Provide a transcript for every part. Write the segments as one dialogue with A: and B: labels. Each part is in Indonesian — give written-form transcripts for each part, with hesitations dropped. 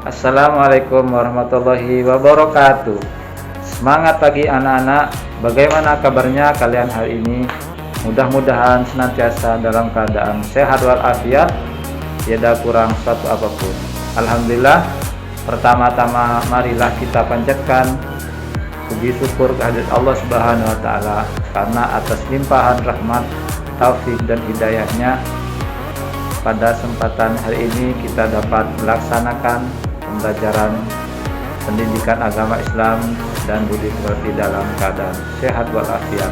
A: Assalamualaikum warahmatullahi wabarakatuh. Semangat pagi anak-anak. Bagaimana kabarnya kalian hari ini? Mudah-mudahan senantiasa dalam keadaan sehat walafiat, tiada kurang suatu apapun. Alhamdulillah. Pertama-tama marilah kita panjatkan puji syukur kehadirat Allah Subhanahu wa taala karena atas limpahan rahmat, taufik dan hidayahnya pada kesempatan hari ini kita dapat melaksanakan pembelajaran pendidikan agama Islam dan budi pekerti dalam keadaan sehat walafiat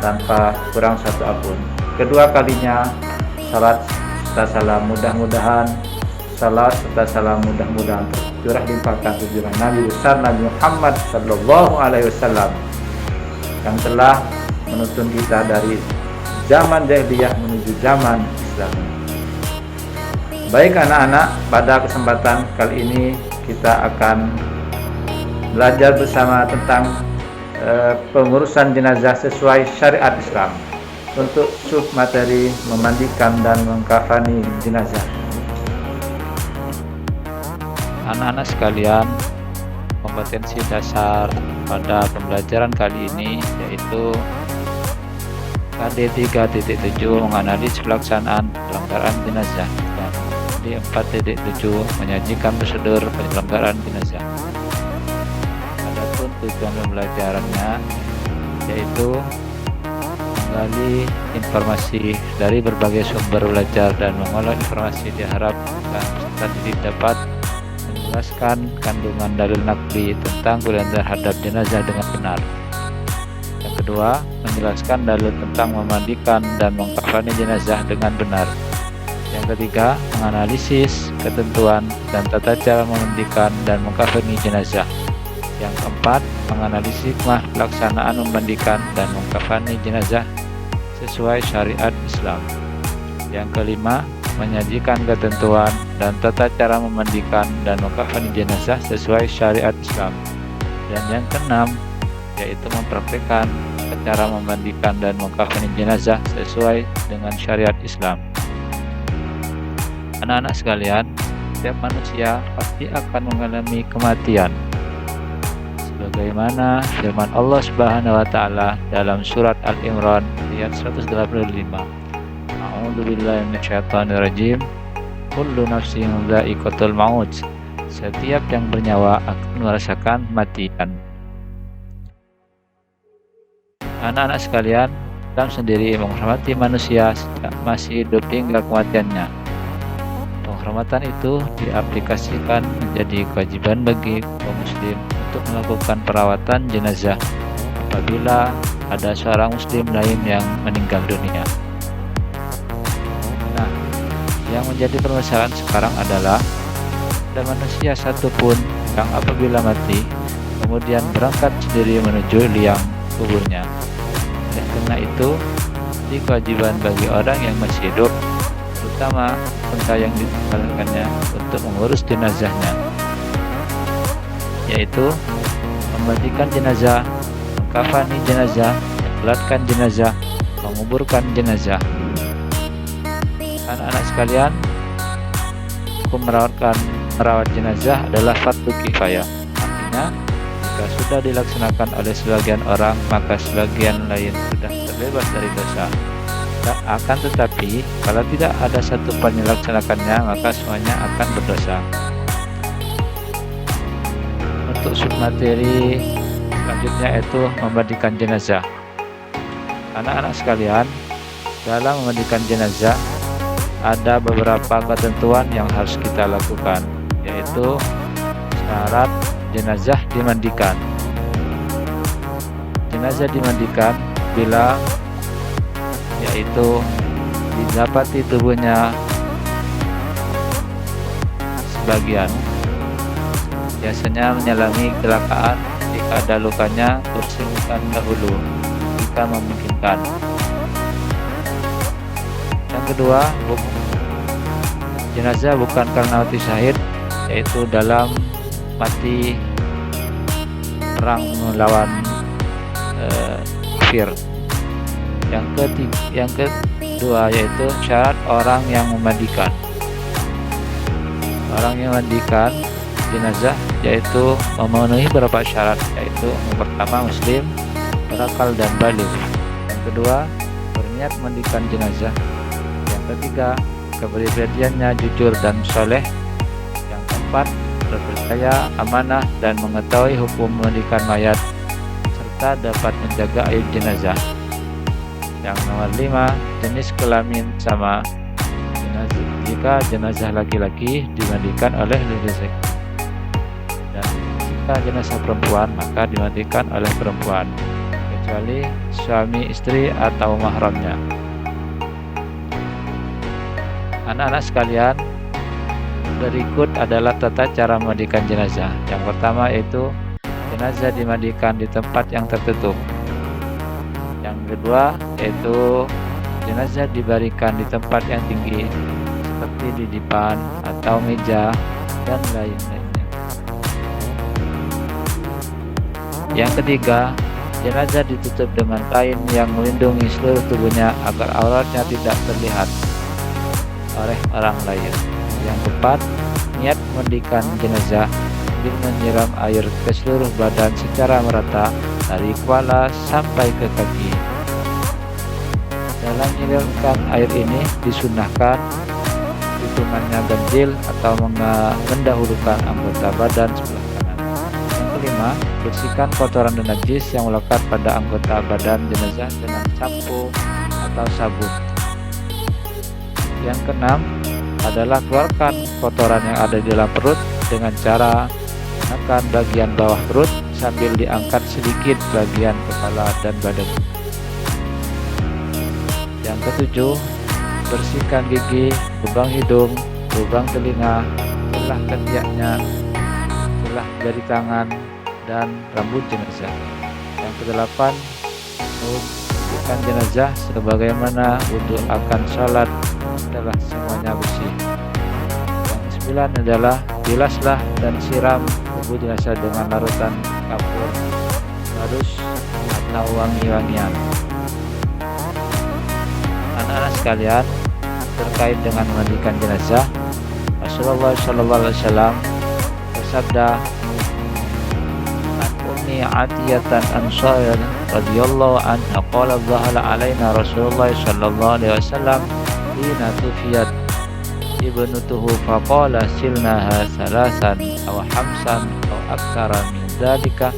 A: tanpa kurang satu apapun. Kedua kalinya salat serta salam mudah-mudahan tercurah limpahkan tunjunan Nabi besar Nabi Muhammad Sallallahu Alaihi Wasallam yang telah menuntun kita dari zaman jahiliyah menuju zaman Islam. Baik anak-anak, pada kesempatan kali ini kita akan belajar bersama tentang pengurusan jenazah sesuai syariat Islam. Untuk sub materi memandikan dan mengkafani jenazah. Anak-anak sekalian, kompetensi dasar pada pembelajaran kali ini yaitu KD 3.7 menganalisis pelaksanaan penyelenggaraan jenazah dan KD 4.7 menyajikan prosedur penyelenggaraan jenazah. Adapun tujuan pembelajarannya yaitu menggali informasi dari berbagai sumber belajar dan mengolah informasi diharapkan peserta didik dapat menjelaskan kandungan dalil naqli tentang pilihan terhadap jenazah dengan benar. Yang kedua, menjelaskan dalil tentang memandikan dan mengkafani jenazah dengan benar. Yang ketiga, menganalisis ketentuan dan tata cara memandikan dan mengkafani jenazah. Yang keempat, menganalisis hikmah pelaksanaan memandikan dan mengkafani jenazah sesuai syariat Islam. Yang kelima, menyajikan ketentuan dan tata cara memandikan dan mengkafani jenazah sesuai syariat Islam. Dan yang keenam, yaitu mempraktikkan cara memandikan dan mengkafani jenazah sesuai dengan syariat Islam. Anak-anak sekalian, setiap manusia pasti akan mengalami kematian. Sebagaimana firman Allah Subhanahu wa taala dalam surat Al-Imran ayat 185. A'udzubillahi minasyaitonirrajim. Kullu nafsin dha'iqatul maut. Setiap yang bernyawa akan merasakan kematian. Anak-anak sekalian, Islam sendiri menghormati manusia sejak masih hidup hingga kematiannya. Penghormatan itu diaplikasikan menjadi kewajiban bagi kaum muslim untuk melakukan perawatan jenazah apabila ada seorang muslim lain yang meninggal dunia. Nah, yang menjadi permasalahan sekarang adalah ada manusia satupun yang apabila mati kemudian berangkat sendiri menuju liang kuburnya. Oleh karena itu, jadi kewajiban bagi orang yang masih hidup, terutama bangsa yang ditinggalkannya, untuk mengurus jenazahnya, yaitu memandikan jenazah, mengkafani jenazah, menyolatkan jenazah, menguburkan jenazah. Anak-anak sekalian, hukum merawat jenazah adalah fardu kifayah. Artinya, jika sudah dilaksanakan oleh sebagian orang, maka sebagian lain sudah terbebas dari dosa. Akan tetapi, kalau tidak ada satu pun yang dilaksanakannya, maka semuanya akan berdosa. Untuk submateri selanjutnya yaitu memandikan jenazah. Anak-anak sekalian, dalam memandikan jenazah ada beberapa ketentuan yang harus kita lakukan, yaitu syarat jenazah dimandikan. Jenazah dimandikan bila yaitu didapati tubuhnya sebagian, biasanya menyalami kecelakaan. Jika ada lukanya, bersihkan dahulu jika memungkinkan. Yang kedua, jenazah bukan karena mati syahid, yaitu dalam mati perang melawan kafir. Yang kedua yaitu syarat orang yang memandikan. orang yang memandikan jenazah yaitu memenuhi beberapa syarat, yaitu yang pertama muslim, berakal dan baligh. Yang kedua, berniat memandikan jenazah. Yang ketiga, kepribadiannya jujur dan soleh. Yang keempat, terpercaya, amanah, dan mengetahui hukum memandikan mayat serta dapat menjaga aib jenazah. Yang nomor 5, jenis kelamin sama jenazah. Jika jenazah laki-laki dimandikan oleh laki-laki, dan jika jenazah perempuan maka dimandikan oleh perempuan, kecuali suami istri atau mahramnya. Anak-anak sekalian, berikut adalah tata cara memandikan jenazah. Yang pertama yaitu jenazah dimandikan di tempat yang tertutup. Yang kedua yaitu jenazah dibaringkan di tempat yang tinggi seperti di dipan atau meja dan lain-lainnya. Yang ketiga, jenazah ditutup dengan kain yang melindungi seluruh tubuhnya agar auratnya tidak terlihat oleh orang lain. Yang keempat, niat memandikan jenazah sambil menyiram air ke seluruh badan secara merata dari kepala sampai ke kaki. Dalam menyiramkan air ini disunahkan hitungannya ganjil atau mendahulukan anggota badan sebelah kanan. Yang kelima, bersihkan kotoran dan najis yang melekat pada anggota badan jenazah dengan sampo atau sabun. Yang keenam adalah keluarkan kotoran yang ada di dalam perut dengan cara menggunakan bagian bawah perut sambil diangkat sedikit bagian kepala dan badan. Yang ketujuh, bersihkan gigi, lubang hidung, lubang telinga, celah ketiaknya, celah jari tangan, dan rambut jenazah. Yang kedelapan, bersihkan jenazah sebagaimana wudhu akan sholat setelah semuanya bersih. Yang kesembilan adalah bilaslah dan siram tubuh jenazah dengan larutan kapur, parus, atau wangi-wangian. Anak-anak sekalian, terkait dengan memandikan jenazah, Rasulullah SAW bersabda, "An Ummi Atiyatan Ansar radhiyallahu anha qala dhahala alaina Rasulullah sallallahu alaihi wasallam hina tufiyat ibnutuhu faqala silnaha salasan aw hamsan aw aktsara min dzalika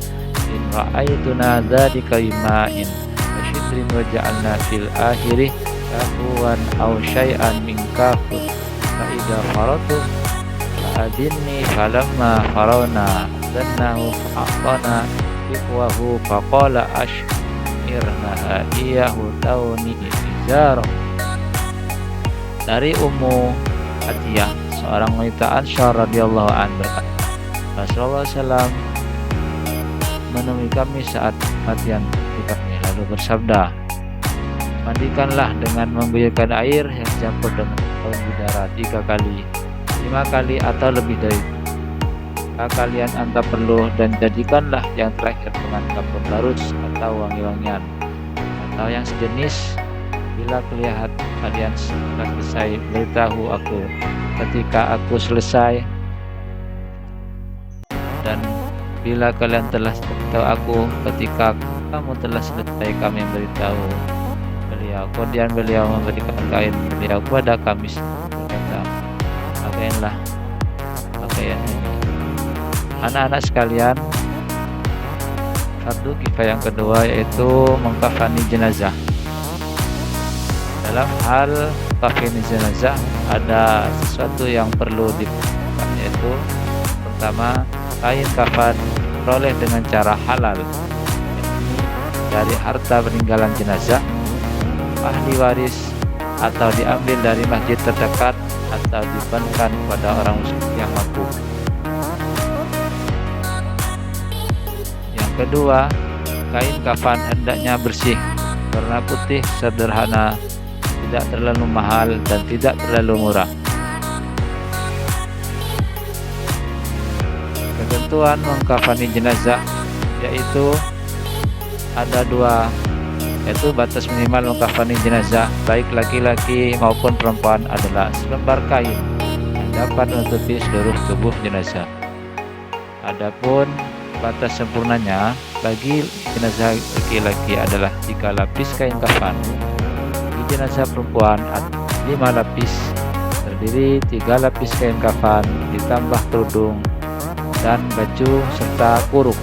A: in ra'aytuna dzalika ima'in wa shidrin wa ja'alna fil akhirih kafuwan aw syai'an min kafur fa idza faratu fa'adinni falamma farawna dannahu fa'aqana ikhwahu faqala ashirnaha iyahu tawni izaro." Dari Ummu Atiyah, seorang wanita Ansar radhiyallahu anha berkata, Rasulullah SAW menemui kami saat kematian kami, lalu bersabda, "Mandikanlah dengan mengguyurkan air yang campur dengan daun bidara 3 kali, 5 kali atau lebih dari itu. Jika kalian anggap perlu, dan jadikanlah yang terakhir dengan kapur barus atau wangi-wangian atau yang sejenis. Bila kalian sudah selesai, beritahu aku ketika aku selesai, dan bila kalian telah beritahu aku ketika kamu telah selesai, kami beritahu beliau." Kemudian beliau memberikan kain beliau kepada kami, berkata, "Pakaianlah pakaian ini." Anak-anak sekalian, fardu kifayah yang kedua yaitu mengkafani jenazah. Dalam hal kafani jenazah ada sesuatu yang perlu dilakukan, yaitu pertama, kain kafan peroleh dengan cara halal, dari harta peninggalan jenazah, ahli waris, atau diambil dari masjid terdekat atau dibebankan kepada orang muslim yang mampu. Yang kedua, kain kafan hendaknya bersih, warna putih, sederhana, tidak terlalu mahal dan tidak terlalu murah. Ketentuan mengkafani jenazah yaitu ada 2, yaitu batas minimal mengkafani jenazah baik laki-laki maupun perempuan adalah selembar kain yang dapat menutupi seluruh tubuh jenazah. Adapun batas sempurnanya bagi jenazah laki-laki adalah 3 lapis kain kafan. Bagi jenazah perempuan 5 lapis, terdiri 3 lapis kain kafan ditambah kerudung dan baju serta kurung.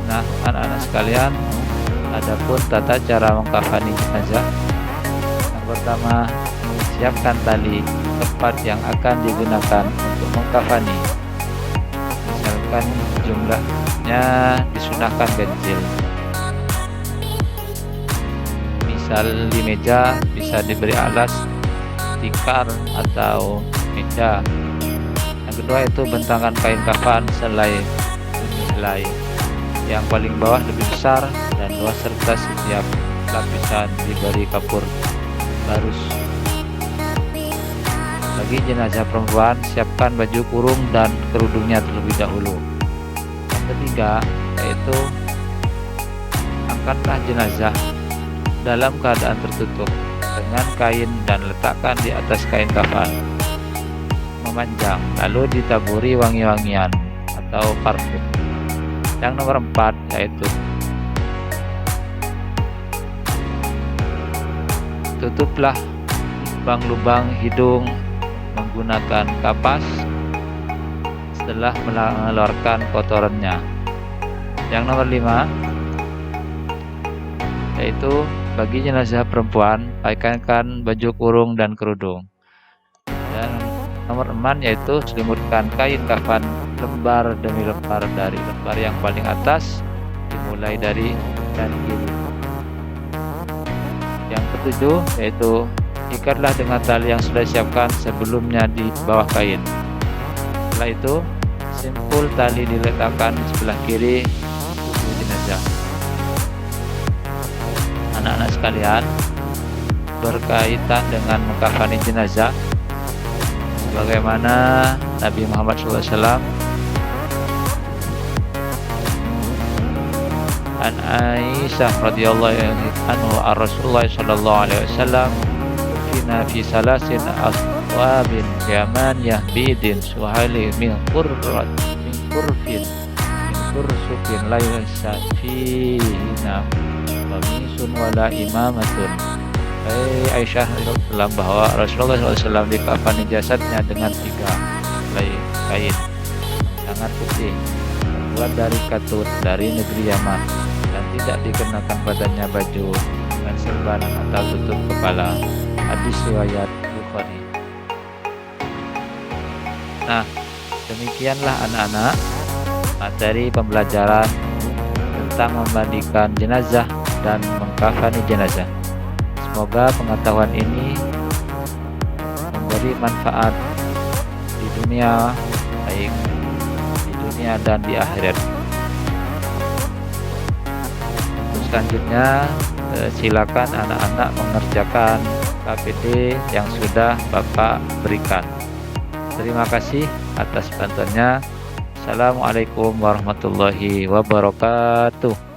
A: Nah, anak-anak sekalian, adapun tata cara mengkafani jenazah. Yang pertama, siapkan tali tempat yang akan digunakan untuk mengkafani. Misalkan jumlahnya disunahkan ganjil. Misal di meja bisa diberi alas, tikar atau meja. Yang kedua itu bentangan kain kafan selai demi helai. Yang paling bawah lebih besar dan luas serta setiap lapisan diberi kapur barus. Bagi jenazah perempuan, siapkan baju kurung dan kerudungnya terlebih dahulu. Yang ketiga yaitu angkatlah jenazah dalam keadaan tertutup dengan kain dan letakkan di atas kain kafan memanjang, lalu ditaburi wangi-wangian atau parfum. Yang nomor 4 yaitu tutuplah lubang-lubang hidung menggunakan kapas setelah mengeluarkan kotorannya. Yang nomor 5 yaitu bagi jenazah perempuan pakaikan baju kurung dan kerudung. Dan nomor 6 yaitu selimutkan kain kafan lembar demi lembar dari lembar yang paling atas dimulai dari dan kiri. Yang ketujuh yaitu ikatlah dengan tali yang sudah disiapkan sebelumnya di bawah kain. Setelah itu simpul tali diletakkan di sebelah kiri tubuh jenazah. Anak-anak sekalian, berkaitan dengan mengkafani jenazah, bagaimana Nabi Muhammad SAW an Aisyah radhiyallahu anhu Rasulullah sallallahu alaihi wasallam fina fi salasin aswabin yamaniyah bidin suhaili min qurrat min kurfin min kursufin la yusafina wa misun wala imamatun. Aisyah radhiyallahu bahwa Rasulullah SAW dikafani jasadnya dengan 3 helai kain sangat putih terbuat dari katun dari negeri Yaman dan tidak dikenakan badannya baju dengan serban atau tutup kepala. Hadis riwayat Bukhari. Nah, demikianlah anak-anak materi pembelajaran tentang memandikan jenazah dan mengkafani jenazah. Semoga pengetahuan ini memberi manfaat di dunia, baik di dunia dan di akhirat. Untuk selanjutnya, silakan anak-anak mengerjakan KPD yang sudah Bapak berikan. Terima kasih atas bantuannya. Assalamualaikum warahmatullahi wabarakatuh.